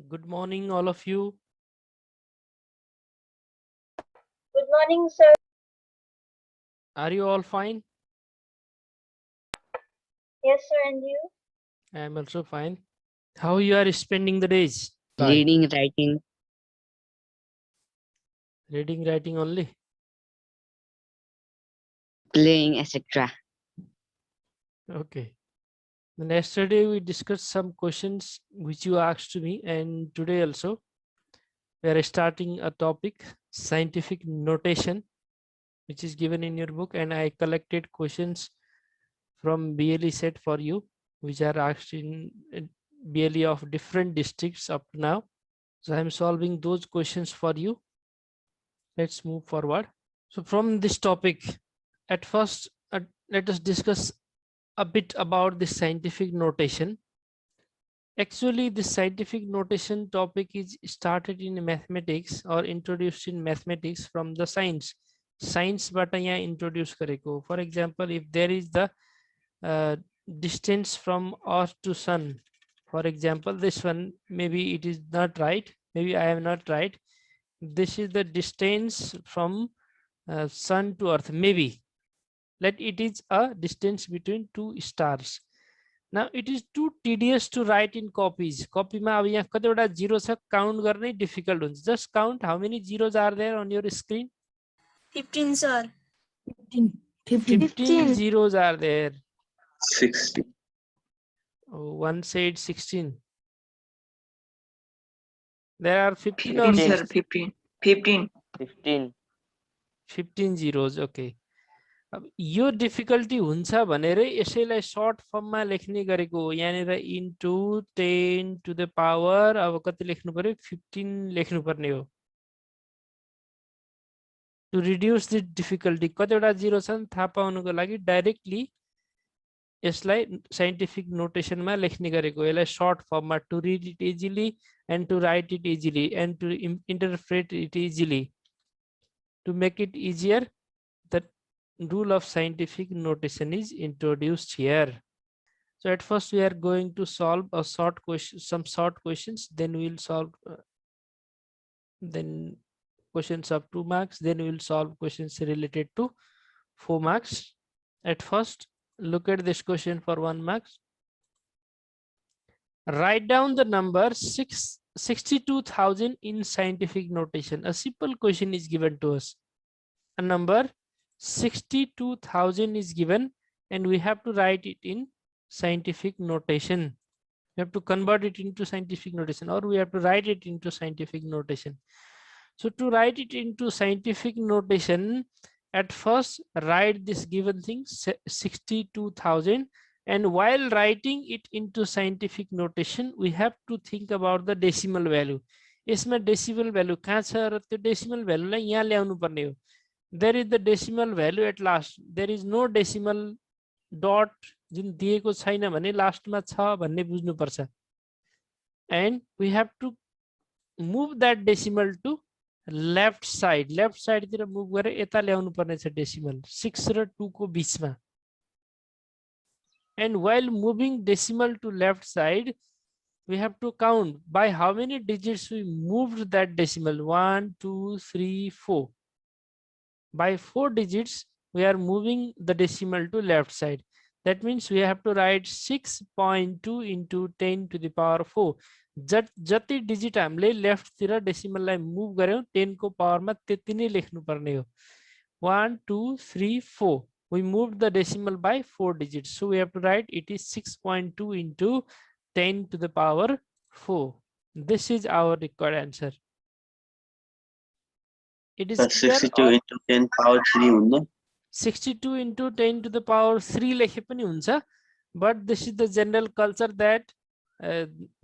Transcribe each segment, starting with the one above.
Good morning, all of you. Good morning, sir. Are you all fine? Yes, sir, and you? I am also fine. How you are spending the days? Reading, writing, Reading, writing only. playing, etc. Okay. Then yesterday we discussed some questions which you asked to me, and today also we are starting a topic, scientific notation, which is given in your book, and I collected questions from BLE set for you, which are asked in BLE of different districts up to now. So I am solving those questions for you. Let's move forward. So from this topic, at first, let us discuss a bit about the scientific notation. Actually, the scientific notation topic is started in mathematics or introduced in mathematics from the science. Science but introduce kareko. For example, if there is the distance from Earth to Sun, for example, this one, maybe it is not right. Maybe I am not right. This is the distance from Sun to Earth. Maybe let it is a distance between two stars. Now it is too tedious to write in copies. Copy ma अब यहाँ कतिवटा zero छ count गर्ने difficult हुन्छ. Just count how many zeros are there on your screen. 15, sir. 15 zeros are there. 60. Oh, one said 16. There are 15 or 15, sir. 16? 15. 15 zeros. Okay. अब यो difficulty हुन्छ भनेरै यसैलाई shirt फर्ममा लेख्ने गरेको हो. यहाँनिर इन्टु 10 टु द पावर अब कति लेख्नु पर्यो 15 लेख्नु पर्ने हो. टु रिड्युस द डिफिकल्टी कतिवटा जिरो छन् थाहा पाउनुको लागि डाइरेक्टली यसलाई साइन्टिफिक नोटेसनमा लेख्ने गरेको. यसलाई सर्ट फर्ममा to read it easily and to write it easily and to interpret it easily. To make it easier, the rule of scientific notation is introduced here. So at first we are going to solve a short question, some short questions, then we will solve then questions of 2 marks, then we will solve questions related to 4 marks. At first, look at this question for 1 mark. Write down the number 62,000 in scientific notation. A simple question is given to us. A number 62,000 is given and we have to write it in scientific notation. We have to convert it into scientific notation, or we have to write it into scientific notation. So to write it into scientific notation, at first write this given thing 62,000, and while writing it into scientific notation we have to think about the decimal value. यसमा decimal value कहाँ छ र त्यो decimal value लाई यहाँ ल्याउनु पर्ने हो. There is the decimal value at last. There is no decimal dot जुन दिएको छैन भने लास्टमा छ भन्ने बुझ्नु पर्छ. And we have to move that decimal to left side. Left side तिर move गरेर यता ल्याउनु पर्ने छ decimal 6 र 2 को बीचमा. And while moving decimal to left side, we have to count by how many digits we moved that decimal. 1, 2, 3, 4. By 4 digits, we are moving the decimal to left side. That means we have to write 6.2 into 10 to the power 4. जति digit हामीले left तिर decimal लाई move गर्यौं 10 को power मा त्यति नै लेख्नु पर्ने हो. 1 2 3 4. We moved the decimal by 4 digits. So we have to write it is 6.2 into 10 to the power 4. This is our required answer. It is 62 into 10 power 3 हुन्न. 62 into 10 to the power 3 लेखे पनि हुन्छ, but this is the general culture that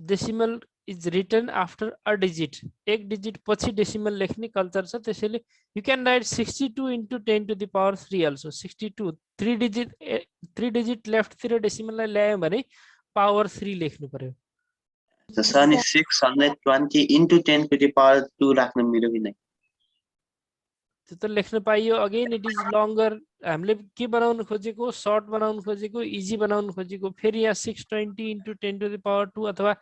decimal is written after a digit. एक digit पछि decimal लेख्ने culture छ. त्यसैले you can write 62 into 10 to the power 3 also. 62 3 digit left तिर decimal लाई ल्यायो भने power 3 लेख्नु पर्यो. The sun is 620 into 10 to the power 2 राख्न मिल्यो कि नै? त्यो त लेख्न पाइयो अगेन इट इज लङ्गर हामीले के बनाउन खोजेको सर्ट बनाउन खोजेको इजी बनाउन खोजेको फेरि यहाँ 620 into 10 to the power 2 अथवा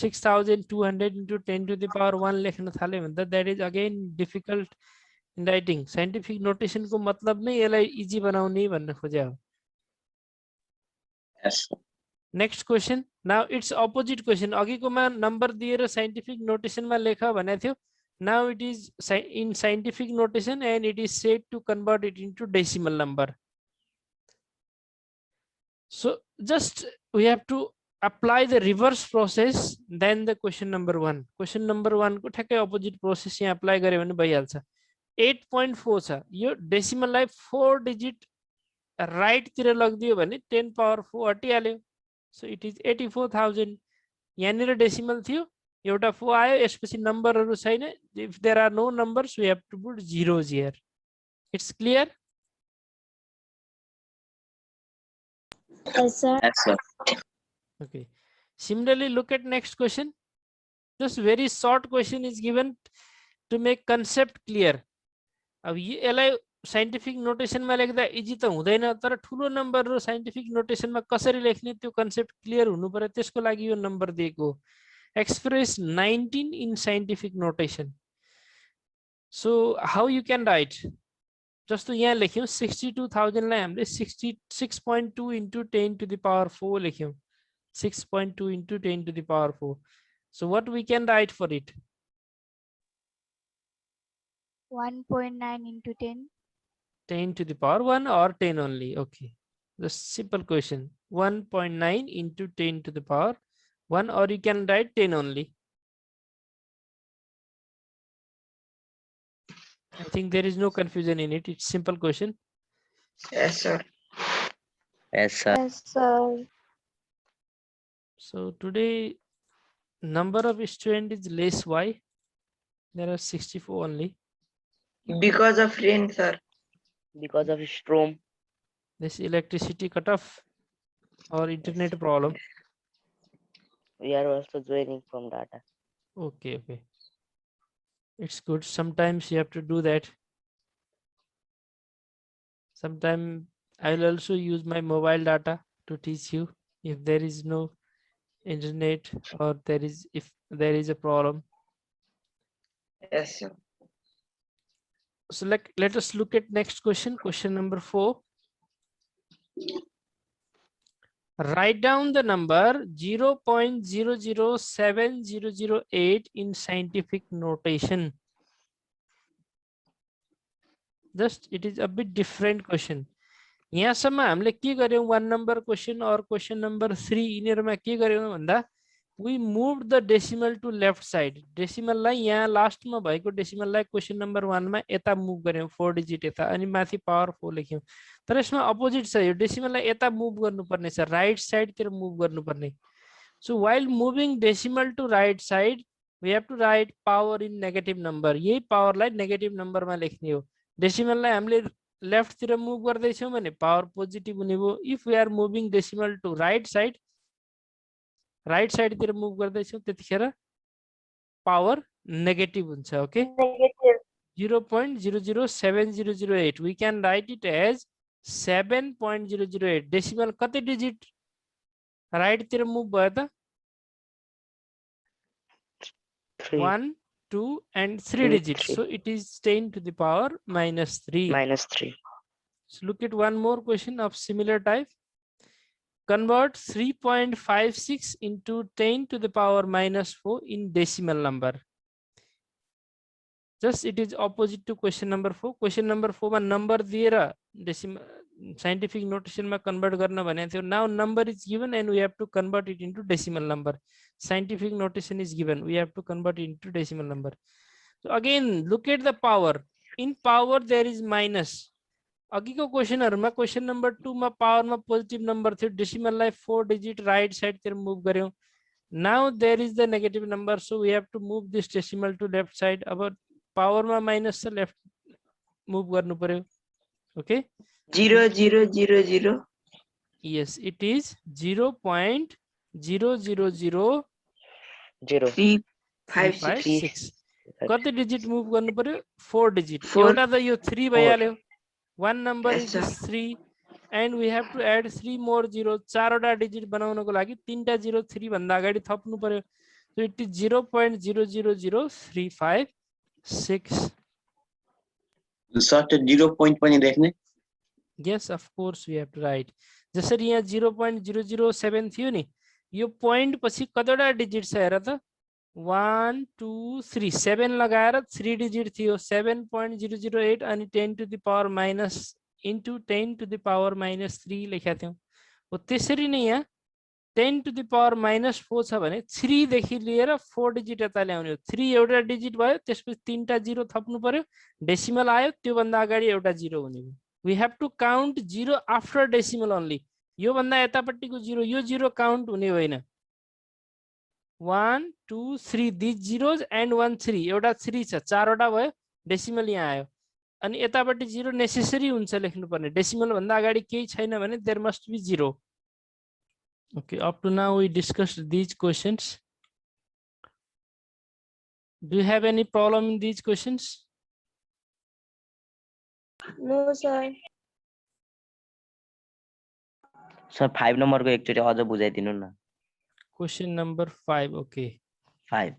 6200 into 10 to the power 1 लेख्न थाल्यो भने त that is again difficult in writing scientific notation को मतलब नै यसलाई इजी बनाउने भन्न खोजे हो Yes, sir. Next question now it's opposite question अघिकोमा नम्बर दिएर साइन्टिफिक नोटेसनमा लेख भनेको थियो now it is in scientific notation and it is said to convert it into decimal number. So just we have to apply the reverse process then the question number 1. Question number 1 को ठ्याक्कै opposite process यहाँ apply गरे भने भइहाल्छ 8.4 छ यो decimal लाई 4 digit right तिर लगिदियो भने 10 power 4 हटिहाल्यो so it is 84,000 यहाँनिर डेसिमल थियो एउटा 4 आयो यसपछि नम्बरहरु छैन if there are no numbers we have to put zeros here. It's clear? Yes, sir. Yes, sir. Okay. Similarly, look at next question. Just very short question is given to make concept clear. अब यसलाई scientific नोटेसनमा लेख्दा easy त हुँदैन तर ठुलो number र scientific नोटेसनमा कसरी लेख्ने त्यो कन्सेप्ट क्लियर हुनु पर्यो त्यसको लागि यो नम्बर दिएको express 19 in scientific notation. So how you can write? Just to यहाँ लेख्यौं 62,000 लाई हामीले 66.2 into 10 to the power 4 लेख्यौं 6.2 into 10 to the power 4. So what we can write for it? 1.9 into 10. 10 to the power 1 or 10 only? Okay. Just simple question. 1.9 into 10 to the power 1 or you can write 10 only. I think there is no confusion in it. It's simple question. Yes, sir. Yes, sir. Yes, sir. So today number of students is less. Why? There are 64 only. Because of rain, sir. Because of storm. This electricity cut off or internet problem. We are also joining from data. Okay, okay. It's good. Sometimes you have to do that. Sometimes I will also use my mobile data to teach you if there is no internet or if there is a problem. Yes, sir. So let us look at next question. Question number 4. Write down the number 0.007008 in scientific notation. Just it is a bit different question. यहाँसम्म हामीले के गर्यौं 1 number question or question number 3 यिनीहरुमा के गर्यौं भन्दा we moved the decimal to left side. Decimal लाई यहाँ last मा भएको decimal लाई question number 1 मा यता मुभ गर्यौं 4 डिजिट यता अनि माथि power 4 लेख्यौं तर यसमा अपोजिट छ यो decimal लाई यता मुभ गर्नुपर्ने छ राइट साइड तिर मुभ गर्नुपर्ने. So while moving decimal to right side we have to write power in negative number. यही power लाई negative number मा लेख्ने हो. Decimal लाई हामीले लेफ्ट तिर मुभ गर्दै छौं भने power positive हुने हो. If we are moving decimal to right side तिर मुभ गर्दै छौं त्यतिखेर power negative हुन्छ. Okay, Negative. 0.007008 we can write it as 7.008. decimal कति डिजिट राइट तिर मुभ भयो त 1 2 and 3 digits, so it is 10 to the power minus 3. -3. So look at one more question of similar type. Convert 3.56 into 10 to the power minus 4 in decimal number. Just it is opposite to question number 4. Question number 4 मा number दिएर decimal scientific notation मा convert गर्न भनेको थियो. Now number is given and we have to convert it into decimal number. Scientific notation is given. We have to convert it into decimal number. So again look at the power. In power there is minus. अघिको क्वेशनहरुमा question number 2 मा पावरमा positive number थियो decimal लाई 4 digit right side तिर move गर्यौं. Now there is the negative number so we have to move this decimal to left side. अब पावरमा minus छ लेफ्ट मुभ गर्नु पर्यो. ओके 0000. Yes it is 0.000356. कति डिजिट मुभ गर्नु पर्यो 4 डिजिट Four. एउटा त यो 3 भइहाल्यो one number Yes, is sir. this 3 and we have to add 3 more zero चारवटा डिजिट बनाउनको लागि तीनटा 0 3 भन्दा अगाडि थप्नु पर्यो so it is 0.000356 sir 0 point पनि लेख्ने yes of course we have to write जसरी यहाँ 0.007 थियो नि यो पोइन्ट पछि कतिवटा डिजिट छ हेर त 1 2 3 7 लगाएर 3 डिजिट थियो 7.008 अनि 10 to the power minus into 10 to the power minus 3 लेखेका थियौं हो त्यसरी नै यहाँ 10 to the power minus 4 छ भने 3 देखि लिएर 4 डिजिट यता ल्याउने हो 3 एउटा डिजिट भयो त्यसपछि तीनटा 0 थप्नु पर्यो डेसिमल आयो त्यो भन्दा अगाडि एउटा 0 हुने हो we have to count 0 after decimal only यो भन्दा यतापट्टिको 0 यो 0 काउन्ट हुने होइन 1 2 3 these zeros and 1 3 एउटा 3 छ चारवटा भयो डेसिमल यहाँ आयो अनि यतापट्टि 0 नेसेसरी हुन्छ लेख्नु पर्ने डेसिमल भन्दा अगाडि केही छैन भने there must be 0 okay up to now we discussed these questions do you have any problem in these questions No, sir. Sir 5 नम्बरको एकचोटि अझ बुझाइदिनु न question number 5 okay 5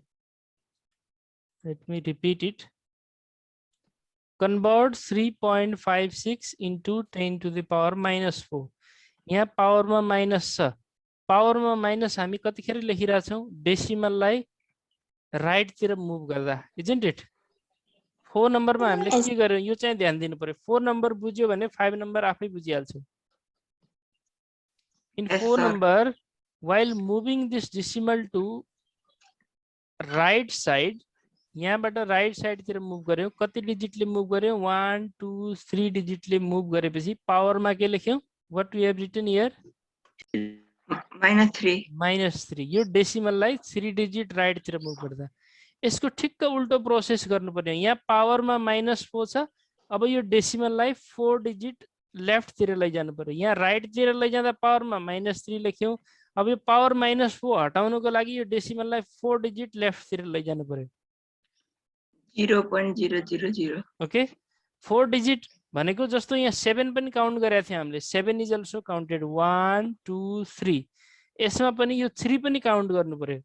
let me repeat it convert 3.56 into 10 to the power minus 4 यहाँ power में minus छ power में minus हामी कतिखेर लेखिरा छौं डेसिमल लाई राइट तिर मुभ गर्दा isn't it 4 नम्बर में हामीले के गर्यौं यो चाहिँ ध्यान दिनु पर्यो 4 नम्बर बुझ्यो भने 5 नम्बर आफै बुझिहाल्छौ in Yes, 4 sir. number while moving this decimal to right side यहाँबाट राइट साइड तिर मुभ गर्यौं कति डिजिटले मुभ गर्यौं 1 2 3 डिजिटले मुभ गरेपछि पावर मा के लेख्यौं what we have written here -3 yo decimal lie 3 digit right तिर मुभ गर्दा यसको ठिक्क उल्टो प्रोसेस गर्नुपर्ने यहाँ पावर मा -4 छ अब यो डेसिमल लाई 4 डिजिट लेफ्ट तिर लैजानु पर्यो यहाँ राइट तिर लैजाँदा पावर मा -3 लेख्यौं अब यो पावर -4 हटाउनको लागि यो डेसिमल लाई 4 डिजिट लेफ्ट तिर लैजानु पर्यो 0.000 ओके 4 डिजिट भनेको जस्तो यहाँ 7 पनि काउन्ट गरेका थियौ हामीले 7 इज अल्सो काउन्टेड 1 2 3 यसमा पनि यो 3 पनि काउन्ट गर्नु पर्यो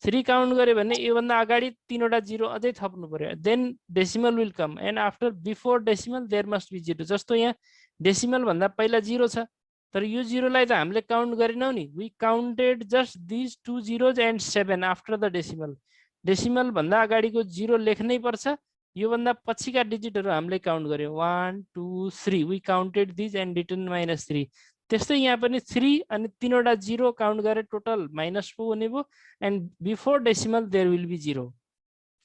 3 काउन्ट गरे भने यो भन्दा अगाडि तीनवटा 0 अझै थप्नु पर्यो then decimal will come and after before decimal there must be 0 जस्तो यहाँ डेसिमल भन्दा पहिला 0 छ तर यो 0 लाई त हामीले काउन्ट गरेनौ नि we counted just these two zeros and 7 after the decimal decimal भन्दा अगाडिको 0 लेख्नै पर्छ यो भन्दा पछिका डिजिटहरु हामीले काउन्ट गर्यौं 1 2 3 we counted this and written -3 त्यस्तै यहाँ पनि 3 अनि तीनवटा 0 काउन्ट गरे टोटल -4 हुने भो and before decimal there will be 0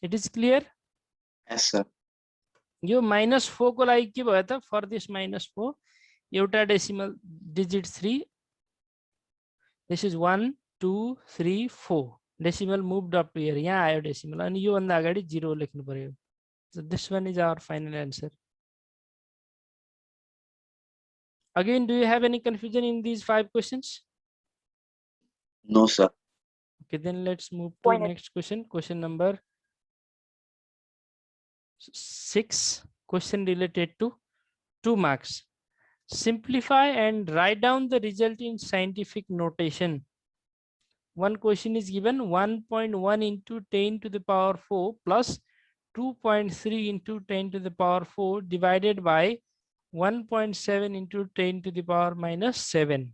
it is clear yes sir यो -4 को लागि के भयो त फर दिस -4 एउटा decimal digit 3 this is 1 2 3 4 decimal moved up to here यहाँ आयो डेसिमल अनि यो भन्दा अगाडि 0 लेख्नु पर्यो so this one is our final answer again do you have any confusion in these 5 questions no sir okay then let's move to next question number 6 question related to 2 marks simplify and write down the result in scientific notation one question is given 1.1 into 10 to the power 4 plus 2.3 into 10 to the power 4 divided by 1.7 into 10 to the power -7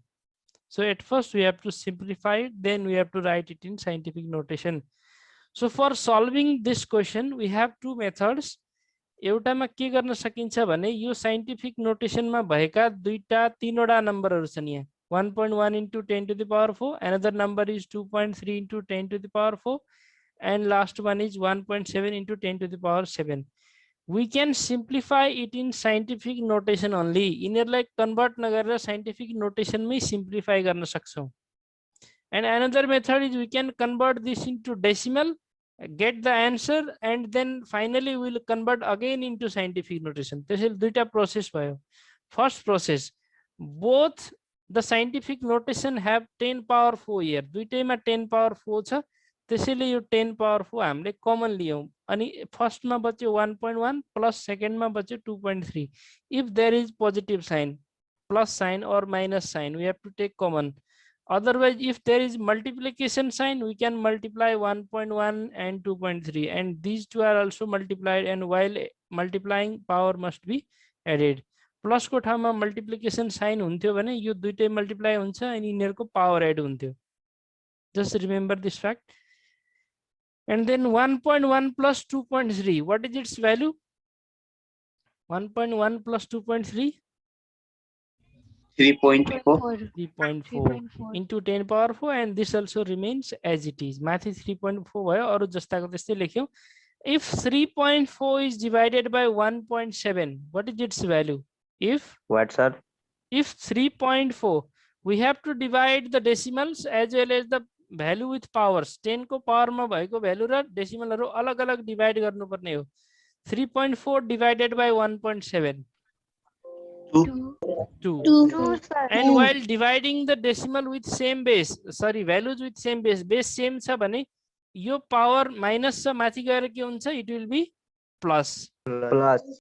so at first we have to simplify it then we have to write it in scientific notation so for solving this question we have two methods एउटामा के गर्न सकिन्छ भने यो scientific नोटेसनमा भएका दुईटा तीनवटा नम्बरहरु छन् यहाँ 1.1 into 10 to the power 4 another number is 2.3 into 10 to the power 4 and last one is 1.7 into 10 to the power 7 we can simplify it in scientific notation only यिनीहरुलाई कन्भर्ट नगरेर scientific notation मै simplify गर्न सक्छौं and another method is we can convert this into decimal get the answer and then finally we will convert again into scientific notation त्यसैले दुईटा process भयो first process both the scientific notation have 10 power 4 here दुईटैमा 10 power 4 छ त्यसैले यो 10 power 4 हामीले कमन लियौं अनि फर्स्टमा बच्यो 1.1 plus सेकेन्डमा बच्यो 2.3 if there is positive sign plus sign or minus sign we have to take common, otherwise if there is multiplication sign we can multiply 1.1 and 2.3 and these two are also multiplied and while multiplying power must be added. Plus को ठाउँमा multiplication sign हुन्थ्यो भने यो दुईटै multiply हुन्छ अनि यिनीहरुको power add हुन्थ्यो. Just remember this fact. And then 1.1 plus 2.3, what is its value? 1.1 plus 2.3 3.4 3.4 into 10 power 4 and this also remains as it is. माथि 3.4 भयो अरु जस्ताको त्यस्तै लेख्यौ. If 3.4 is divided by 1.7, what is its value? What, sir? If 3.4 we have to divide the decimals as well as the value with powers. 10 को power मा भएको value र डेसिमलहरु अलग अलग डिवाइड गर्नुपर्ने हो. 3.4 divided by 1.7 2. And while dividing the decimal with same base, sorry, values with same base same छ भने यो power minus छ माथि गएर के हुन्छ? It will be plus.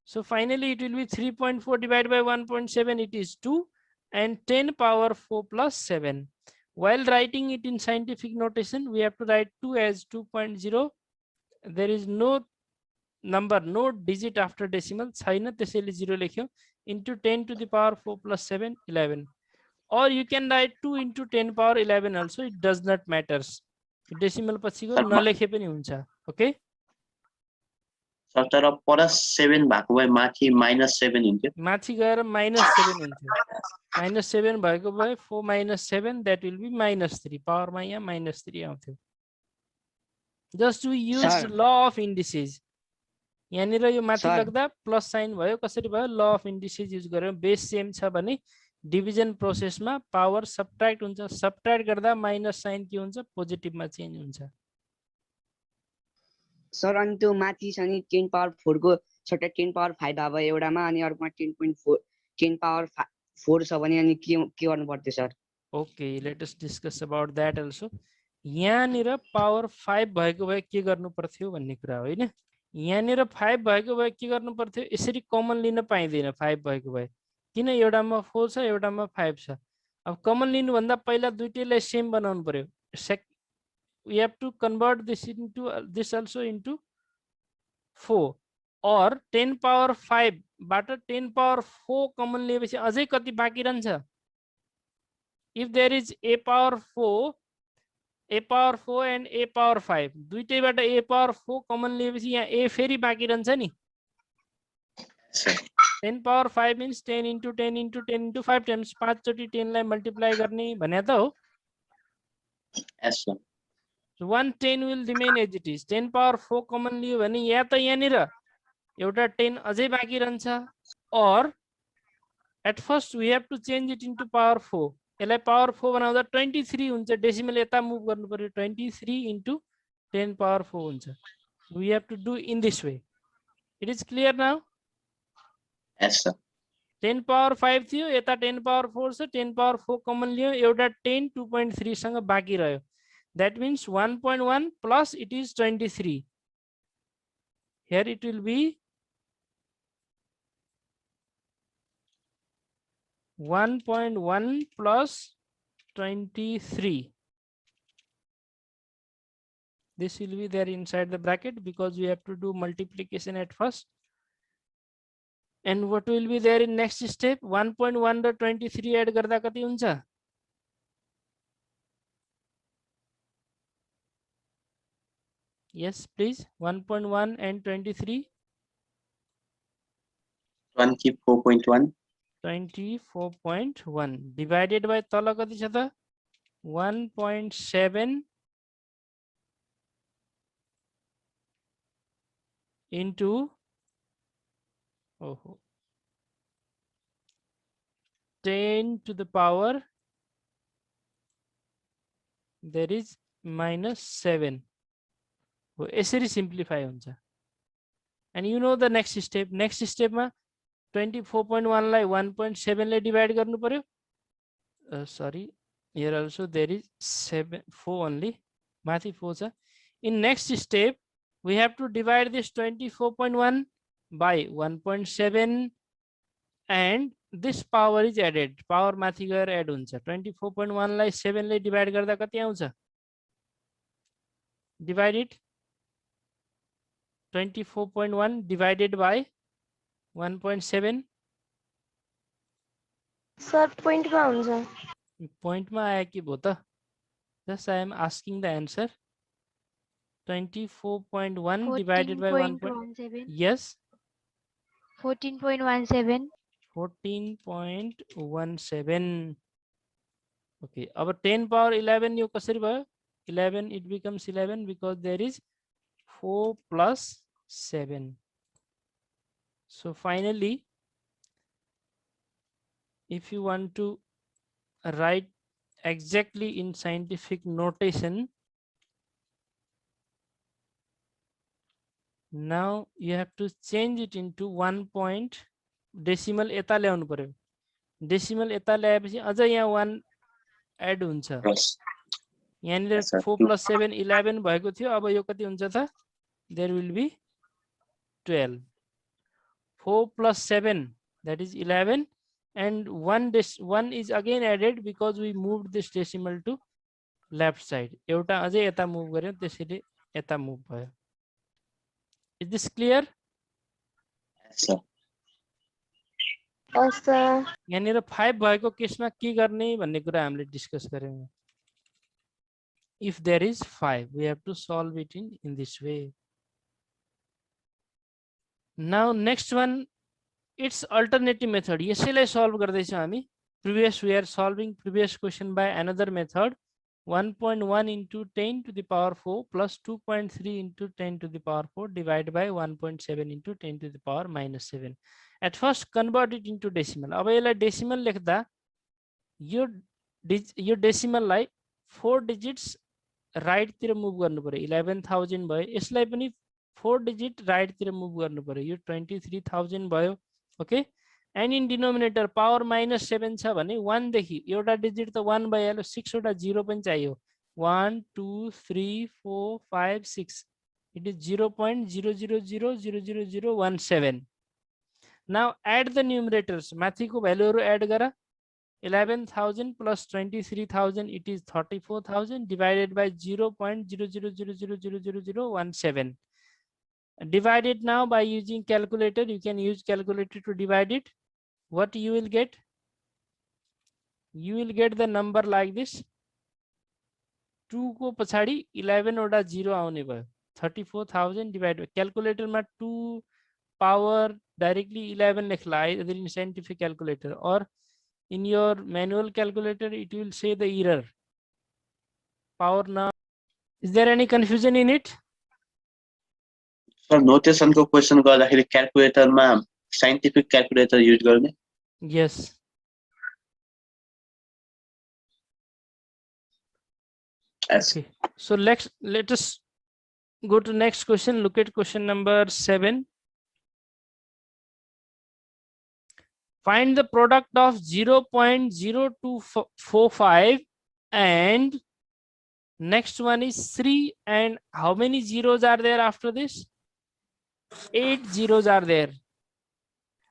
So finally it will be 3.4 divided by 1.7, it is 2 and 10 power 4 plus 7. While writing it in scientific notation we have to write 2 as 2.0. There is no number, no digit after decimal छैन त्यसैले 0 लेख्यौ. Into 10 to the power 4 plus 7, 11. Or you can write 2 into 10 power 11 also, it does not matters. Decimal पछिको नलेखे पनि हुन्छ. Okay? Sir तर plus 7 भएको भए माथि -7 हुन्थ्यो. माथि गएर -7 हुन्थ्यो. -7 भएको भए 4 minus 7 that will be -3. Power मा यहाँ -3 आउँथ्यो. Just we use law of indices. यहाँनिर यो माथि लाग्दा प्लस साइन भयो. कसरी भयो? ल अफ इन्डिसेस युज गरेर बेस सेम छ भने डिभिजन प्रोसेसमा पावर सबट्र्याक्ट हुन्छ. सबट्र्याक्ट गर्दा माइनस साइन के हुन्छ? पोजिटिभमा चेन्ज हुन्छ. सर अनि त्यो माथि छ नि 10 पावर 4 को सट्टा 10 पावर 5 अब एउटामा अनि अर्कोमा 10.4 10 पावर 4 छ भने अनि के गर्नु पर्थ्यो sir? Okay, let us discuss about that also. यहाँनिर पावर 5 भएको भए के गर्नु पर्थ्यो भन्ने कुरा हो हैन. यहाँनिर 5 भएको भए के गर्नु पर्थ्यो? यसरी कमन लिन पाइदैन 5 भएको भए. किन? एउटामा 4 छ एउटामा 5 छ. अब कमन लिनु भन्दा पहिला दुईटैलाई सेम बनाउनु पर्यो. We have to convert this into this also into 4 or 10 power 5 बाट 10 power 4 कमन लिएपछि अझै कति बाँकी रहन्छ? If there is a power 4 and a power 5 दुईटैबाट a power 4 कमन लिएपछि यहाँ a फेरि बाँकी रहन्छ नि. 10 power 5 means 10 into 10 into 10 into 5 times 5 चोटी 10 लाई मल्टिप्लाई गर्ने भने त हो. Yes sir. So 110 will remain as it is. 10 power 4 कमन लियो भने या त यहाँनिर एउटा 10 अझै बाँकी रहन्छ or at first we have to change it into power 4. यसलाई पावर 4 बनाउँदा 23 हुन्छ. डेसिमल यता मुभ गर्नु पर्यो. 23 into 10 power 4 हुन्छ. We have to do in this way. It is clear now? Yes sir. 10 power 5 थियो यता 10 power 4 छ. 10 power 4 कमन लियो एउटा 10 2.3 सँग बाँकी रह्यो. That means 1.1 plus it is 23. Here it will be 1.1 plus 23. This will be there inside the bracket because we have to do multiplication at first. And what will be there in next step? 1.1 raw 23 add गर्दा कति हुन्छ? Yes, please. 1.1 and 23. 24.1. 24.1 divided by तल कति छ त? 1.7 into 10 to the power there is -7. यसरी simplify हुन्छ. And you know the next step. Next step मा 24.1 लाई 1.7 ले डिवाइड गर्नु पर्यो. Sorry, here also there is 4 only. माथि 4 छ. In next step, we have to divide this 24.1 by 1.7 and this power is added. Power माथि गएर add हुन्छ. 24.1 लाई 7 ले divide गर्दा कति आउँछ? Divide it. 24.1 divided by 1.7. Sir point मा हुन्छ. Point मा आयो कि भो त? Just I am asking the answer. 24.1 divided by 1. 14.17. Yes. 14.17. 14.17. Okay. Our 10 power 11 यो कसरी भयो? 11 it becomes 11 because there is 4 plus 7. So finally, if you want to write exactly in scientific notation, now you have to change it into 1 point. Decimal यता ल्याउनु पर्यो. Decimal यता ल्याएपछि अझ यहाँ 1 add हुन्छ. Plus. यहाँनिर 4 plus 7 11 भएको थियो. अब यो कति हुन्छ त? There will be 12. 4 plus 7, that is 11, and 1 is again added because we moved this decimal to left side. एउटा अझै यता move गर्यो, त्यसैले यता move भयो. Is this clear? Yes, sir. Sir यहाँनिर 5 भएको केसमा के गर्ने भन्ने कुरा हामीले डिस्कस गर्यौं. If there is 5, we have to solve it in this way. Now next one, it's alternative method. यसैलाई solve गर्दैछौं हामी. Previous we are solving previous question by another method. 1.1 into 10 to the power 4 plus 2.3 into 10 to the power 4 divided by 1.7 into 10 to the power minus 7. At first convert it into decimal. अब यसलाई decimal लेख्दा यो decimal लाई 4 digits right तिर move गर्नु पर्यो. 11,000 भयो. यसलाई पनि 4 digit right तिर move गर्नु पर्यो. यो 23,000 भयो. Okay. And in denominator power minus 7 छ भने 1 देखि एउटा digit त 1 भइहाल्यो. 6 वटा 0 पनि चाहियो. 1 2 3 4 5 6. It is 0.00000017. Now add the numerators. माथिको भ्यालुहरु add गर. 11,000 plus 23,000, it is 34,000 divided by 0.00000017. Divide it now by using calculator. You can use calculator to divide it. What you will get? You will get the number like this. 2 को पछाडी 11 वटा 0 आउने भयो. 34,000 divided by calculator मा 2 power directly 11 लेख्ला either in scientific calculator or in your manual calculator it will say the error. Power now. Is there any confusion in it? Sir, notation को question गर्दाखेरि calculator मा scientific calculator use गर्ने? Yes. Yes. Okay. So let us go to next question. Look at question number 7. Find the product of 0.0245 and next one is 3, and how many zeros are there after this? 8 zeros are there,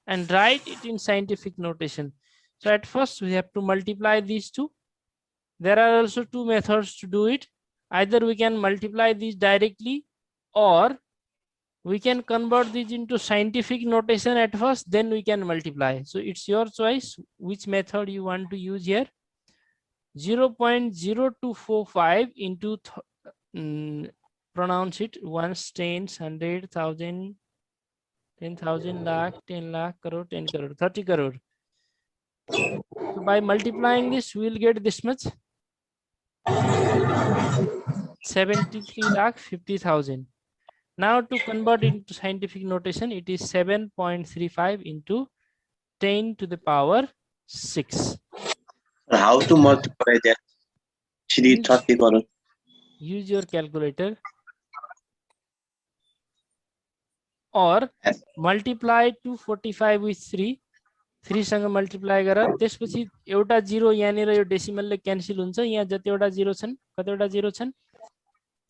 and write it in scientific notation. So at first we have to multiply these two. There are also two methods to do it. Either we can multiply these directly or we can convert these into scientific notation at first, then we can multiply. So it's your choice which method you want to use here. 0.0245 into pronounce it once, tens, 100, 1,000, 10,000, lakh, 10 lakh, crore, 10 crore, 30 crore. So by multiplying this, we will get this much. 73 lakh 50,000. Now to convert into scientific notation, it is 7.35 into 10 to the power 6. How to multiply that? 330 crore. Use your calculator or multiply 245 with 3. 3 सँग multiply गर. त्यसपछि एउटा 0 यहाँनिर यो decimal ले cancel हुन्छ. यहाँ जतिवटा 0 छन्, कतिवटा 0 छन्?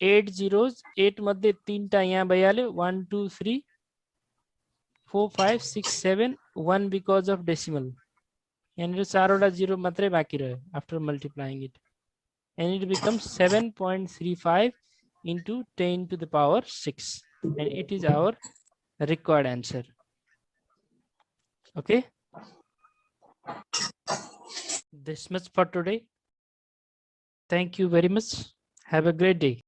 8 zeros, 8 मध्ये 3टा यहाँ भइहाल्यो 1 2 3 4 5 6 7 1 because of decimal. यहाँनिर 4वटा जिरो मात्रै बाँकी रह्यो after multiplying it, and it becomes 7.35 into 10 to the power 6, and it is our required answer. Okay, this much for today. Thank you very much. Have a great day.